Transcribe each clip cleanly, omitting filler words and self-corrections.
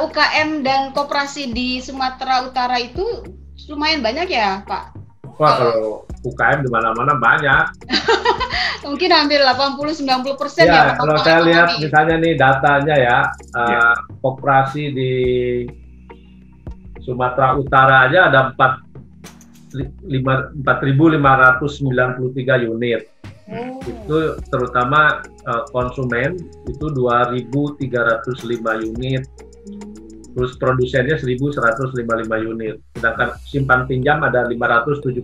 UKM dan koperasi di Sumatera Utara itu lumayan banyak ya, Pak? Wah, kalau UKM di mana-mana banyak. Mungkin hampir 80-90% ya. Kalau saya lihat misalnya nih datanya ya, koperasi di Sumatera Utara aja ada 4.593 unit. Itu terutama konsumen itu 2.305 unit. Terus produsennya 1.155 unit. Sedangkan simpan pinjam ada 575.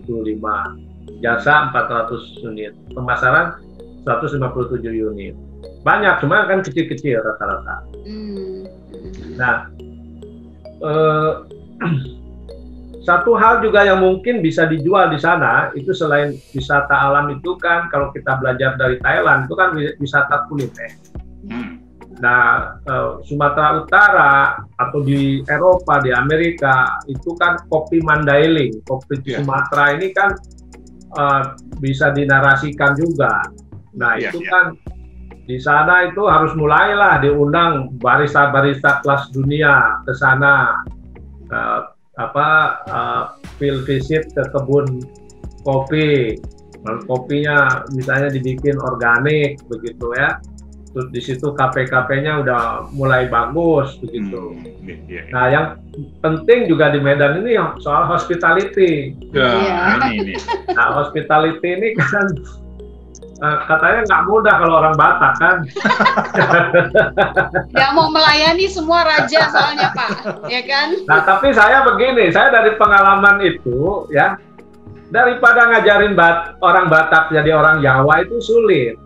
Jasa 400 unit. Pemasaran 157 unit. Banyak, cuma kan kecil-kecil rata-rata. Nah, satu hal juga yang mungkin bisa dijual di sana, itu selain wisata alam itu kan, kalau kita belajar dari Thailand, itu kan wisata kuliner. Nah, Sumatera Utara atau di Eropa, di Amerika, itu kan kopi Mandailing, kopi Sumatera ini kan bisa dinarasikan juga. Nah, itu kan di sana itu harus mulailah diundang barista-barista kelas dunia ke sana, field visit ke kebun kopi, kopinya misalnya dibikin organik begitu ya. Terus di situ kafe-kafenya udah mulai bagus begitu. Nah, yang penting juga di Medan ini soal hospitality. Nah, hospitality ini kan katanya nggak mudah kalau orang Batak kan. Nggak mau melayani semua raja soalnya, Pak, ya kan? Nah, tapi saya begini, saya dari pengalaman itu ya, daripada ngajarin orang Batak jadi orang Jawa itu sulit.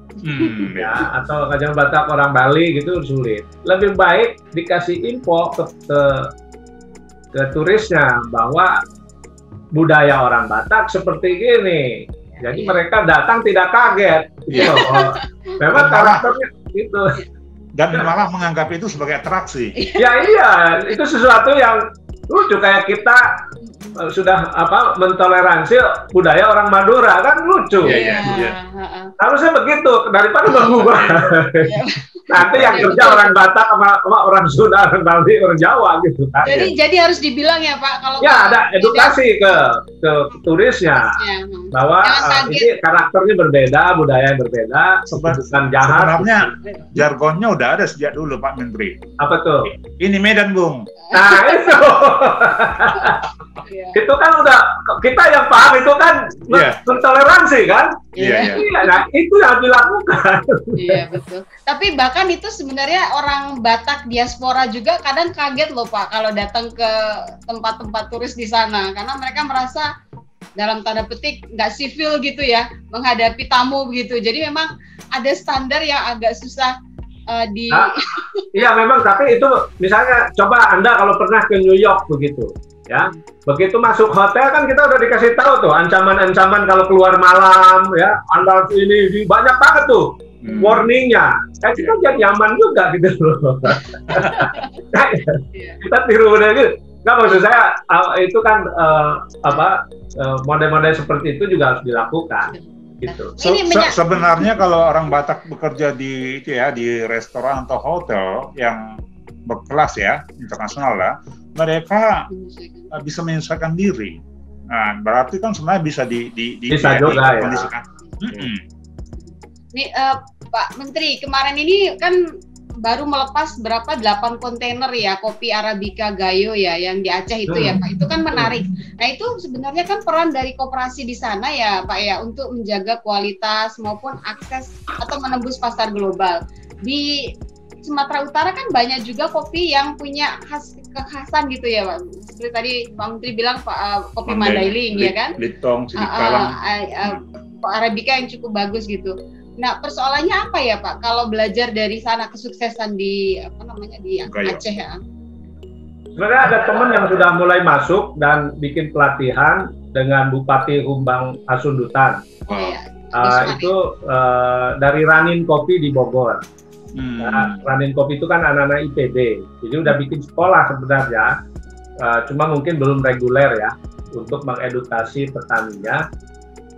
Ya, atau ngajarin Batak orang Bali gitu sulit. Lebih baik dikasih info ke turisnya bahwa budaya orang Batak seperti ini. Jadi mereka datang tidak kaget. Gitu. Memang karakternya gitu. Dan malah menganggap itu sebagai atraksi. Ya iya, itu sesuatu yang lucu, kayak kita sudah mentoleransi budaya orang Madura, kan lucu. Harusnya begitu, daripada mengubah. Nanti yang kerja orang Batak sama orang Sunda, orang Bali, orang Jawa gitu kan. Jadi harus dibilang ya, Pak, kalau ada edukasi ke turisnya bahwa ini karakternya berbeda, budaya yang berbeda, bukan jahat. Sebenarnya jargonnya udah ada sejak dulu, Pak Menteri. Apa tuh? Ini Medan, Bung. Nah, itu. Itu kan udah kita yang paham itu kan mentoleransi kan. Nah, itu yang dilakukan. Iya, betul. Tapi bahkan itu sebenarnya orang Batak diaspora juga kadang kaget loh, Pak, kalau datang ke tempat-tempat turis di sana, karena mereka merasa dalam tanda petik nggak sivil gitu ya menghadapi tamu begitu. Jadi memang ada standar yang agak susah iya memang, tapi itu misalnya coba Anda kalau pernah ke New York begitu ya, begitu masuk hotel kan kita udah dikasih tahu tuh ancaman-ancaman kalau keluar malam ya, Anda ini banyak banget tuh warningnya. Kita jadi nyaman juga gitu loh. Kita tiru gitu. Nggak, maksud saya itu kan model-model seperti itu juga harus dilakukan. Gitu. Sebenarnya kalau orang Batak bekerja di restoran atau hotel yang berkelas ya, internasional lah, mereka bisa menyesuaikan diri. Nah, berarti kan sebenarnya bisa bisa juga ya. Nih, Pak Menteri, kemarin ini kan baru melepas 8 kontainer ya kopi Arabica Gayo ya yang di Aceh itu ya, Pak. Itu kan menarik. Nah, itu sebenarnya kan peran dari koperasi di sana ya, Pak ya, untuk menjaga kualitas maupun akses atau menembus pasar global. Di Sumatera Utara kan banyak juga kopi yang punya kekhasan gitu ya, Pak. Seperti tadi Pak Menteri bilang kopi Mandailing ya kan? Litong, Sidikalang. Arabica yang cukup bagus gitu. Nah, persoalannya apa ya, Pak? Kalau belajar dari sana kesuksesan di Aceh ya? Sebenarnya ada teman yang sudah mulai masuk dan bikin pelatihan dengan Bupati Humbang Hasundutan. Itu dari Ranin Kopi di Bogor. Nah, Ranin Kopi itu kan anak-anak IPB, jadi udah bikin sekolah sebenarnya, cuma mungkin belum reguler ya, untuk mengedukasi petaninya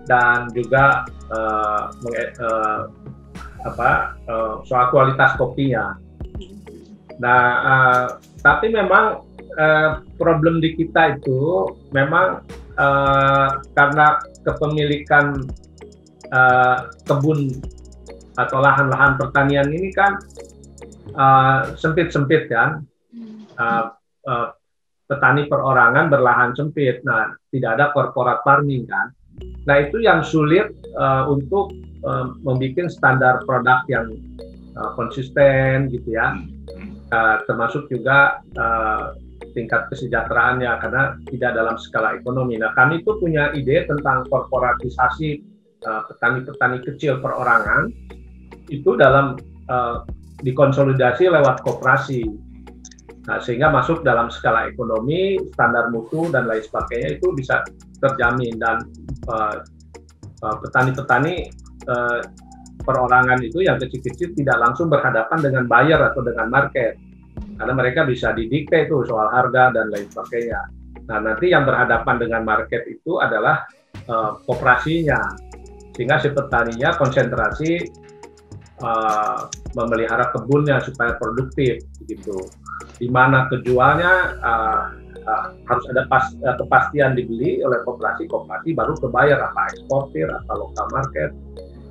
dan juga soal kualitas kopinya. Nah, tapi memang problem di kita itu memang karena kepemilikan kebun atau lahan-lahan pertanian ini kan sempit-sempit kan, petani perorangan berlahan sempit. Nah, tidak ada corporate farming kan. Nah, itu yang sulit untuk membuat standar produk yang konsisten gitu ya. Termasuk juga tingkat kesejahteraannya karena tidak dalam skala ekonomi. Nah, kami itu punya ide tentang korporatisasi petani-petani kecil perorangan itu dalam dikonsolidasi lewat koperasi. Nah, sehingga masuk dalam skala ekonomi, standar mutu dan lain sebagainya itu bisa terjamin, dan petani-petani perorangan itu yang kecil-kecil tidak langsung berhadapan dengan buyer atau dengan market, karena mereka bisa didikte itu soal harga dan lain sebagainya. Nah, nanti yang berhadapan dengan market itu adalah koperasinya, sehingga si petaninya konsentrasi memelihara kebunnya supaya produktif gitu. Di mana kejualnya harus ada kepastian dibeli oleh koperasi baru ke buyer, apa eksportir atau lokal market.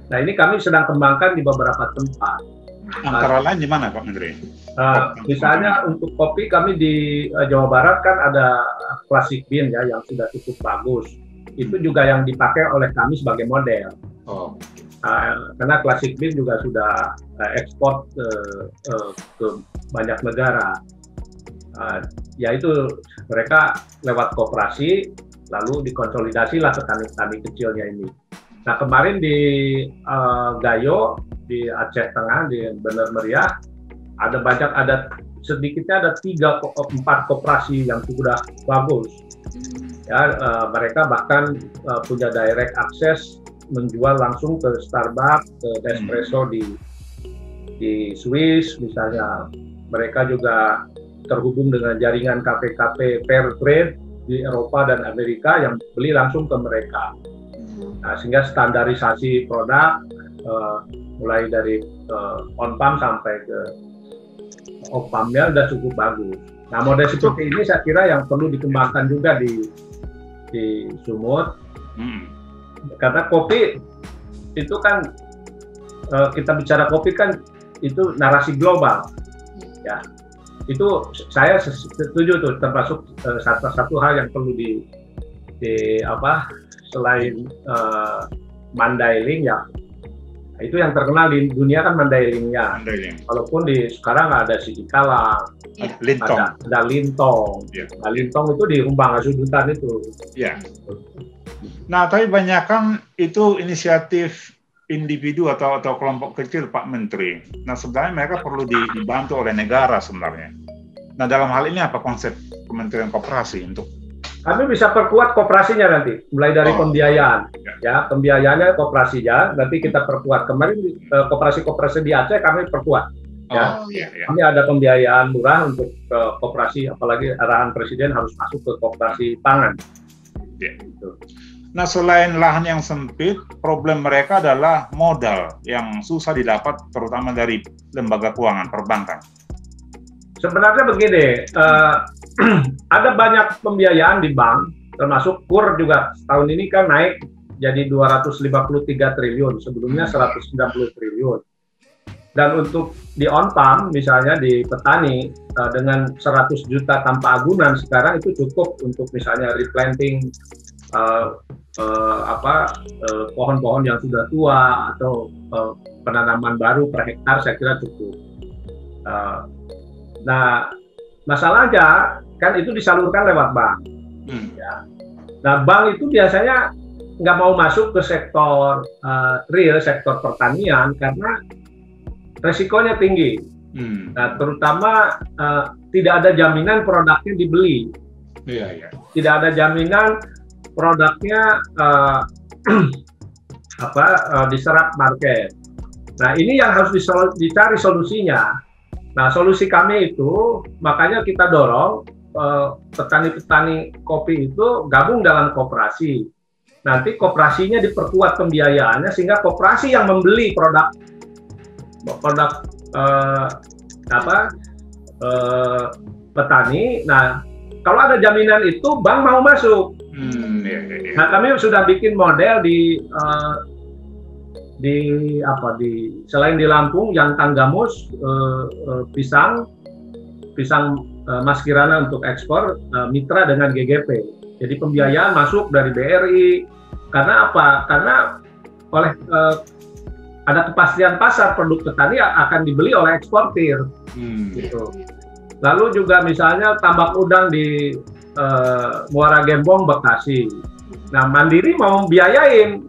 Nah, ini kami sedang kembangkan di beberapa tempat. Antara lain di mana, Pak Menteri? Misalnya untuk kopi kami di Jawa Barat kan ada Classic Bean ya yang sudah cukup bagus. Itu juga yang dipakai oleh kami sebagai model. Karena Classic Bean juga sudah ekspor ke banyak negara. Yaitu mereka lewat koperasi lalu dikonsolidasilah petani-petani kecilnya ini. Nah, kemarin di Gayo di Aceh Tengah di Bener Meriah ada sedikitnya ada 3-4 koperasi yang sudah bagus. Ya, mereka bahkan punya direct access menjual langsung ke Starbucks, ke Nespresso di Swiss misalnya. Mereka juga terhubung dengan jaringan kafe-kafe fair trade di Eropa dan Amerika yang beli langsung ke mereka. Nah, sehingga standarisasi produk mulai dari on-farm sampai ke off-farmnya sudah cukup bagus. Nah, model seperti ini saya kira yang perlu dikembangkan juga di Sumut. Karena kopi itu kan kita bicara kopi kan itu narasi global, ya. Itu saya setuju tuh, termasuk satu hal yang perlu di selain Mandailing ya, itu yang terkenal di dunia kan Mandailingnya. Walaupun sekarang ada Sidikalang, ada Lintong. Nah, Lintong itu di Humbang Asudutan itu. Ya. Nah, tapi banyak kan itu inisiatif individu atau kelompok kecil, Pak Menteri. Nah, sebenarnya mereka perlu dibantu oleh negara sebenarnya. Nah, dalam hal ini apa konsep Kementerian Koperasi untuk? Kami bisa perkuat koperasinya nanti, mulai dari pembiayaan. Ya, pembiayaannya koperasinya, nanti kita perkuat. Kemarin koperasi-koperasi di Aceh kami perkuat. Ya. Kami ada pembiayaan murah untuk koperasi, apalagi arahan Presiden harus masuk ke koperasi pangan. Gitu. Nah, selain lahan yang sempit, problem mereka adalah modal yang susah didapat, terutama dari lembaga keuangan perbankan. Sebenarnya begini, ada banyak pembiayaan di bank, termasuk KUR juga tahun ini kan naik jadi 253 triliun, sebelumnya 190 triliun. Dan untuk di on-farm, misalnya di petani, dengan 100 juta tanpa agunan, sekarang itu cukup untuk misalnya replanting pohon-pohon yang sudah tua atau penanaman baru per hektar, saya kira cukup. Nah, masalahnya kan itu disalurkan lewat bank. Ya. Nah, bank itu biasanya nggak mau masuk ke sektor real, sektor pertanian karena resikonya tinggi. Nah, terutama tidak ada jaminan produknya dibeli. Tidak ada jaminan produknya diserap market. Nah, ini yang harus dicari solusinya. Nah, solusi kami itu, makanya kita dorong petani-petani kopi itu gabung dalam koperasi. Nanti koperasinya diperkuat pembiayaannya sehingga koperasi yang membeli petani. Nah, kalau ada jaminan itu, bank mau masuk. Nah, kami sudah bikin model di selain di Lampung yang Tanggamus, pisang Mas Kirana untuk ekspor, mitra dengan GGP. Jadi pembiayaan masuk dari BRI. Karena apa? Karena oleh ada kepastian pasar, produk petani akan dibeli oleh eksportir. Gitu. Lalu juga misalnya tambak udang di Muara Gembong, Bekasi. Nah, Mandiri mau biayain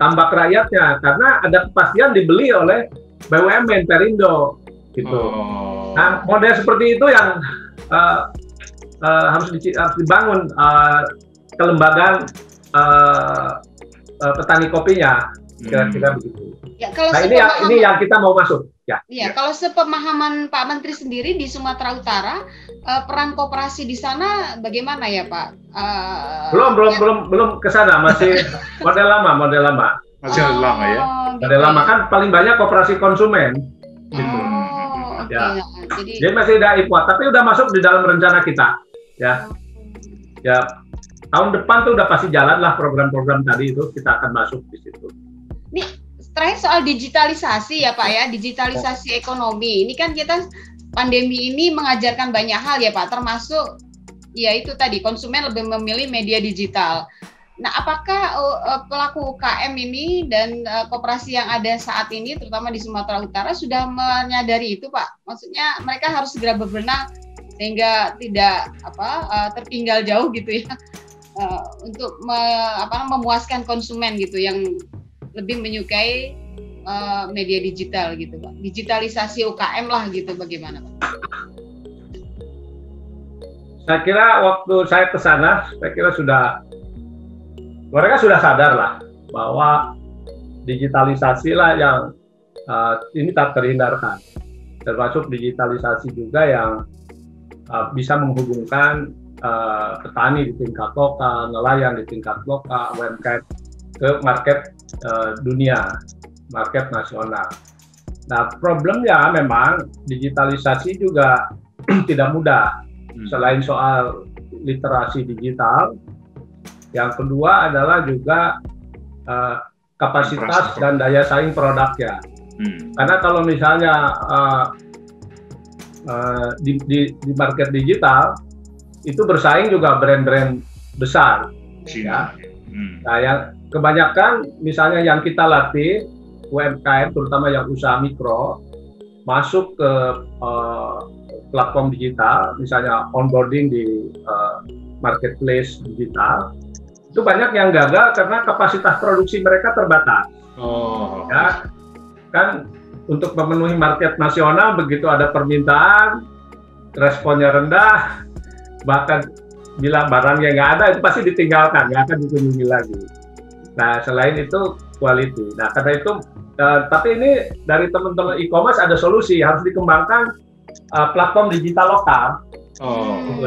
tambak rakyatnya karena ada kepastian dibeli oleh BUMN Perindo. Gitu. Nah, model seperti itu yang harus dibangun kelembagaan petani kopinya. Kira-kira begitu. Ya, kalau nah, ini yang kita mau masuk. Ya. Iya, kalau sepemahaman Pak Menteri sendiri di Sumatera Utara, peran koperasi di sana bagaimana ya Pak? Belum ke sana, masih model lama. Masih lama ya. Model lama kan paling banyak koperasi konsumen. Gitu. Okay. Ya. Jadi masih ada IPUA, tapi udah masuk di dalam rencana kita. Ya. Tahun depan tuh udah pasti jalan lah program-program tadi itu, kita akan masuk di situ. Ini terakhir soal digitalisasi ya Pak ya, digitalisasi ekonomi. Ini kan kita pandemi ini mengajarkan banyak hal ya Pak, termasuk ya itu tadi konsumen lebih memilih media digital. Nah, apakah pelaku UKM ini dan koperasi yang ada saat ini, terutama di Sumatera Utara, sudah menyadari itu Pak? Maksudnya mereka harus segera berbenah sehingga tidak tertinggal jauh gitu ya, untuk memuaskan konsumen gitu yang lebih menyukai media digital gitu Pak. Digitalisasi UKM lah gitu, bagaimana Pak? Saya kira waktu saya ke sana, saya kira mereka sudah sadar lah bahwa digitalisasi lah yang ini tak terhindarkan. Termasuk digitalisasi juga yang bisa menghubungkan petani di tingkat lokal, nelayan di tingkat lokal, UMKM ke market dunia, market nasional. Nah, problemnya memang digitalisasi juga tidak mudah. Selain soal literasi digital, yang kedua adalah juga kapasitas dan daya saing produknya. Karena kalau misalnya di market digital itu bersaing juga brand-brand besar. Ya. Nah, yang kebanyakan misalnya yang kita latih UMKM, terutama yang usaha mikro, masuk ke platform digital, misalnya onboarding di marketplace digital, itu banyak yang gagal karena kapasitas produksi mereka terbatas. Ya, kan untuk memenuhi market nasional begitu ada permintaan, responnya rendah, bahkan bilang barangnya nggak ada, itu pasti ditinggalkan, nggak akan dikunjungi lagi. Nah, selain itu quality. Nah, karena itu, tapi ini dari teman-teman e-commerce ada solusi, harus dikembangkan platform digital lokal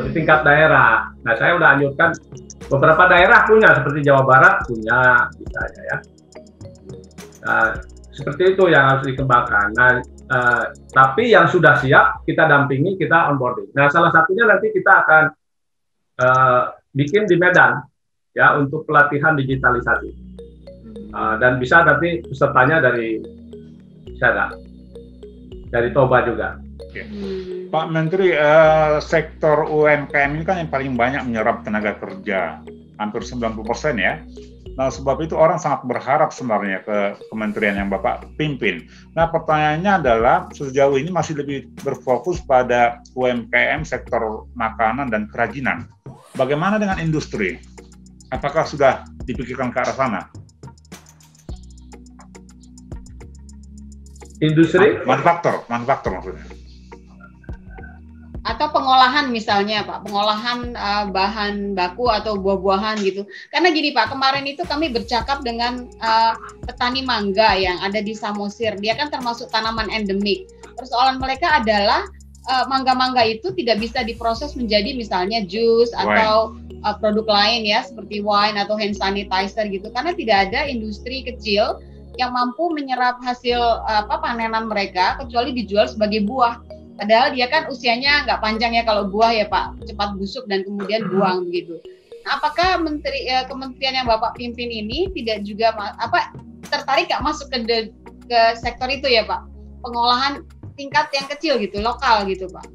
di tingkat daerah. Nah, saya udah anjurkan beberapa daerah punya, seperti Jawa Barat punya, misalnya ya. Nah, seperti itu yang harus dikembangkan. Nah, tapi yang sudah siap kita dampingi, kita onboarding. Nah, salah satunya nanti kita akan bikin di Medan ya untuk pelatihan digitalisasi. Dan bisa nanti pesertanya dari sana, dari Toba juga. Oke. Pak Menteri, sektor UMKM ini kan yang paling banyak menyerap tenaga kerja, hampir 90% ya. Nah, sebab itu orang sangat berharap sebenarnya ke kementerian yang Bapak pimpin. Nah, pertanyaannya adalah sejauh ini masih lebih berfokus pada UMKM, sektor makanan dan kerajinan. Bagaimana dengan industri? Apakah sudah dipikirkan ke arah sana? Industri? Manufaktur maksudnya. Atau pengolahan misalnya Pak, pengolahan bahan baku atau buah-buahan gitu. Karena gini Pak, kemarin itu kami bercakap dengan petani mangga yang ada di Samosir. Dia kan termasuk tanaman endemik. Persoalan mereka adalah mangga-mangga itu tidak bisa diproses menjadi misalnya jus atau produk lain ya, seperti wine atau hand sanitizer gitu. Karena tidak ada industri kecil yang mampu menyerap hasil panenan mereka kecuali dijual sebagai buah. Padahal dia kan usianya nggak panjang ya kalau buah ya Pak, cepat busuk dan kemudian buang begitu. Nah, apakah kementerian yang Bapak pimpin ini tidak juga tertarik nggak masuk ke sektor itu ya Pak? Pengolahan tingkat yang kecil gitu, lokal gitu Pak?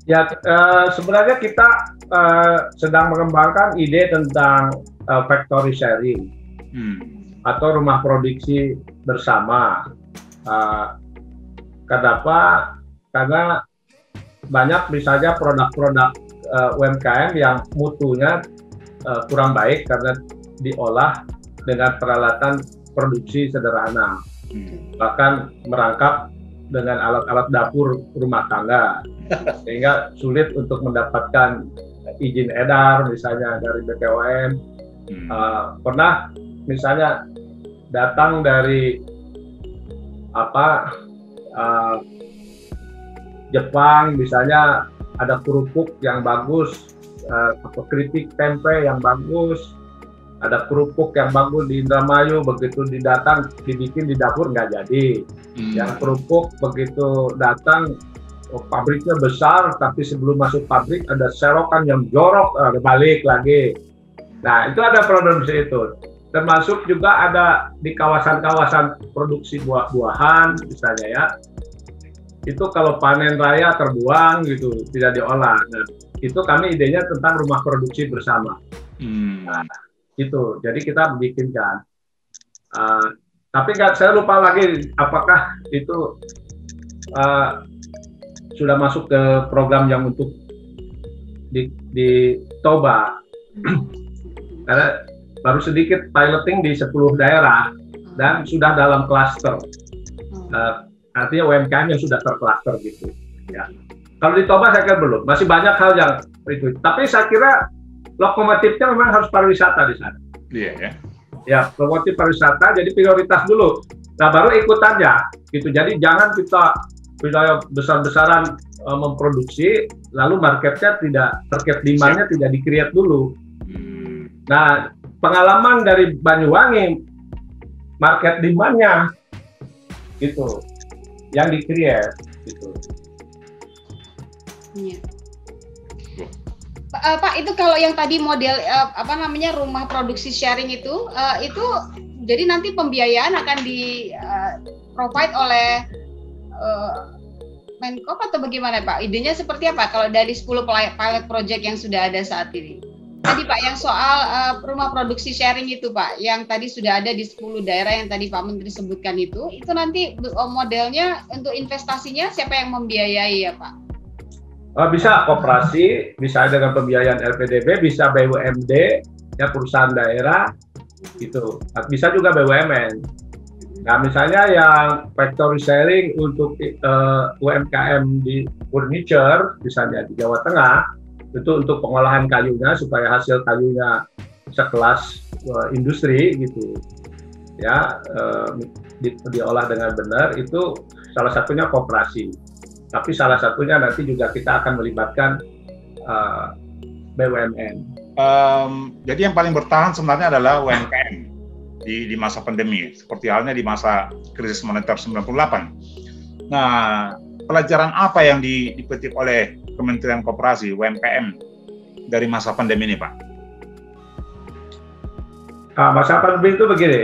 Ya, sebenarnya kita sedang mengembangkan ide tentang factory sharing atau rumah produksi bersama. Kenapa? Karena banyak misalnya produk-produk UMKM yang mutunya kurang baik karena diolah dengan peralatan produksi sederhana, bahkan merangkap dengan alat-alat dapur rumah tangga, sehingga sulit untuk mendapatkan izin edar misalnya dari BPOM. Pernah misalnya datang dari Jepang misalnya, ada kerupuk yang bagus, keripik tempe yang bagus, ada kerupuk yang bagus di Indramayu, begitu dibikin di dapur nggak jadi. Yang kerupuk begitu datang, pabriknya besar, tapi sebelum masuk pabrik ada serokan yang jorok, balik lagi. Nah, itu ada problem itu. Termasuk juga ada di kawasan-kawasan produksi buah-buahan misalnya ya. Itu kalau panen raya terbuang gitu, tidak diolah. Nah, itu kami idenya tentang rumah produksi bersama. Nah, itu. Jadi kita bikinkan. Tapi saya lupa lagi apakah itu sudah masuk ke program yang untuk di Toba. Karena baru sedikit piloting di 10 daerah dan sudah dalam klaster. Artinya UMKM yang sudah terklaster gitu. Ya. Kalau di Toba saya kira belum, masih banyak hal yang itu. Tapi saya kira lokomotifnya memang harus pariwisata di sana. Iya ya. Ya, lokomotif pariwisata jadi prioritas dulu. Nah, baru ikutannya gitu. Jadi jangan kita besar-besaran memproduksi, lalu market demand-nya tidak di-create dulu. Nah, pengalaman dari Banyuwangi, market demand-nya gitu yang di-create gitu. Iya. Pak, itu kalau yang tadi model rumah produksi sharing itu jadi nanti pembiayaan akan di provide oleh Menkop atau bagaimana Pak? Idenya seperti apa kalau dari 10 pilot project yang sudah ada saat ini? Tadi Pak, yang soal rumah produksi sharing itu Pak, yang tadi sudah ada di 10 daerah yang tadi Pak Menteri sebutkan itu nanti modelnya untuk investasinya siapa yang membiayai ya Pak? Bisa koperasi, bisa dengan pembiayaan LPDB, bisa BUMD, ya perusahaan daerah, gitu. Bisa juga BUMN. Nah, misalnya yang factory sharing untuk UMKM di furniture, misalnya di Jawa Tengah, itu untuk pengolahan kayunya supaya hasil kayunya sekelas industri, gitu. Ya, diolah dengan benar, itu salah satunya koperasi. Tapi salah satunya nanti juga kita akan melibatkan BUMN. Jadi yang paling bertahan sebenarnya adalah UMKM di masa pandemi, seperti halnya di masa krisis moneter 98. Nah, pelajaran apa yang dipetik oleh Kementerian Koperasi UMKM dari masa pandemi ini, Pak? Masa pandemi itu begini.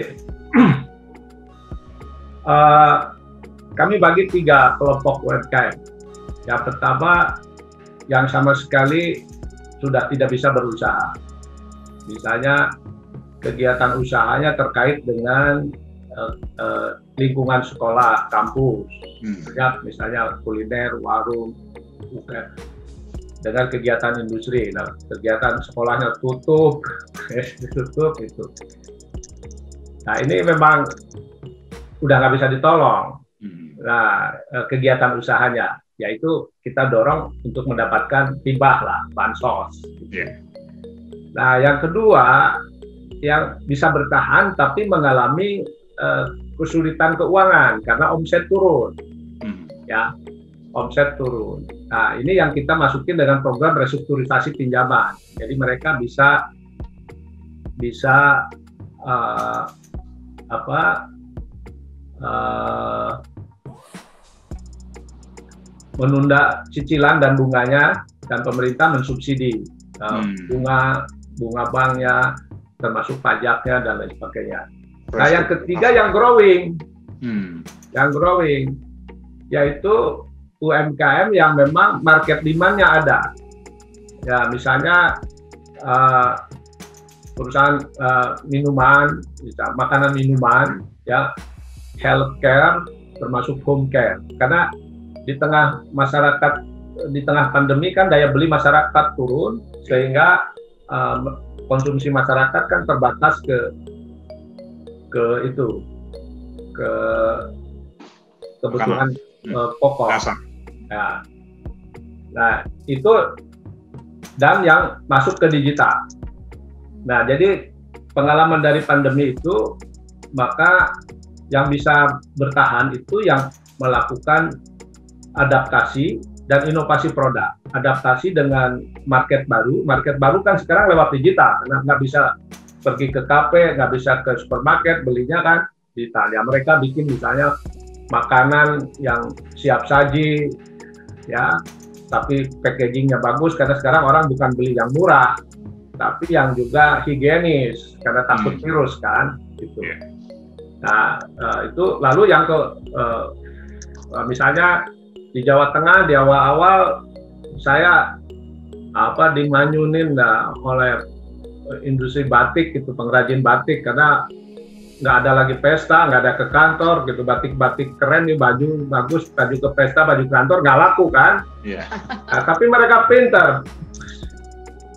Kami bagi 3 kelompok UMKM. Yang pertama, yang sama sekali sudah tidak bisa berusaha. Misalnya, kegiatan usahanya terkait dengan lingkungan sekolah, kampus. Misalnya kuliner, warung, dengan kegiatan industri. Nah, kegiatan sekolahnya tutup, itu. Nah, ini memang udah nggak bisa ditolong. Nah, kegiatan usahanya, yaitu kita dorong untuk mendapatkan hibah lah, bansos. Nah, yang kedua, yang bisa bertahan tapi mengalami kesulitan keuangan karena omset turun, ya, omset turun. Nah, ini yang kita masukin dengan program restrukturisasi pinjaman. Jadi mereka bisa menunda cicilan dan bunganya, dan pemerintah mensubsidi bunga banknya, termasuk pajaknya dan lain sebagainya. Nah, yang ketiga yang growing, yaitu UMKM yang memang market demand-nya ada. Ya, misalnya perusahaan minuman, makanan minuman, ya, healthcare, termasuk home care. Karena di tengah masyarakat, di tengah pandemi kan daya beli masyarakat turun, sehingga konsumsi masyarakat kan terbatas ke kebutuhan pokok. Ya. Nah, itu dan yang masuk ke digital. Nah, jadi pengalaman dari pandemi itu, maka yang bisa bertahan itu yang melakukan adaptasi dan inovasi produk. Adaptasi dengan market baru. Market baru kan sekarang lewat digital, karena nggak bisa pergi ke kafe, nggak bisa ke supermarket, belinya kan digital. Ya, mereka bikin misalnya makanan yang siap saji, ya, tapi packagingnya bagus, karena sekarang orang bukan beli yang murah, tapi yang juga higienis, karena takut virus kan, gitu. Nah, itu lalu yang misalnya di Jawa Tengah di awal-awal saya dimanyunin oleh industri batik, gitu, pengrajin batik, karena nggak ada lagi pesta, nggak ada ke kantor, gitu, batik-batik keren nih, baju bagus, baju ke pesta, baju kantor nggak laku kan? Nah, tapi mereka pinter.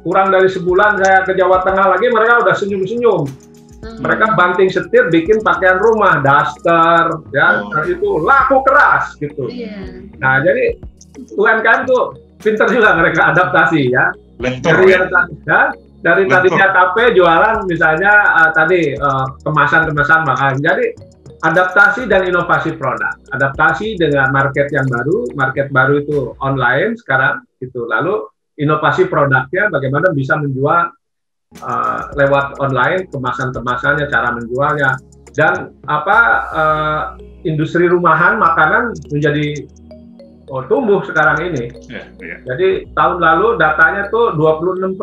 Kurang dari sebulan saya ke Jawa Tengah lagi, mereka udah senyum-senyum. Mereka banting setir, bikin pakaian rumah, daster, ya, itu laku keras, gitu. Nah, jadi UMKM tuh pinter juga mereka adaptasi, ya. Dari tadinya kafe jualan misalnya kemasan-kemasan makan. Jadi adaptasi dan inovasi produk. Adaptasi dengan market yang baru, market baru itu online sekarang gitu. Lalu inovasi produknya bagaimana bisa menjual lewat online, kemasan-kemasannya, cara menjualnya, dan industri rumahan makanan menjadi tumbuh sekarang ini. Jadi tahun lalu datanya tuh 26%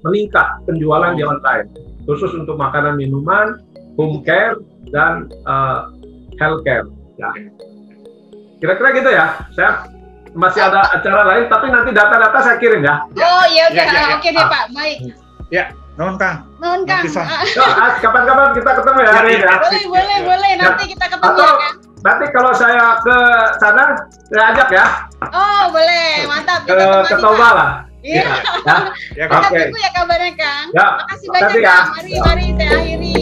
meningkat penjualan di online, khusus untuk makanan minuman, home care, dan healthcare. Ya. Kira-kira gitu ya. Saya masih ada acara lain, tapi nanti data-data saya kirim ya. Oh iya udah, oke deh Pak, baik. Ya, nuhun Kang. Nuhun Kang. Kapan-kapan kita ketemu ya hari ini. Boleh, nanti kita ketemu ya Kang. Nanti kalau saya ke sana, saya ajak ya. Oh boleh, mantap. Ke Toba lah. Iya. Kita tunggu ya kabarnya Kang. Ya, makasih banyak Kang. Mari saya akhiri.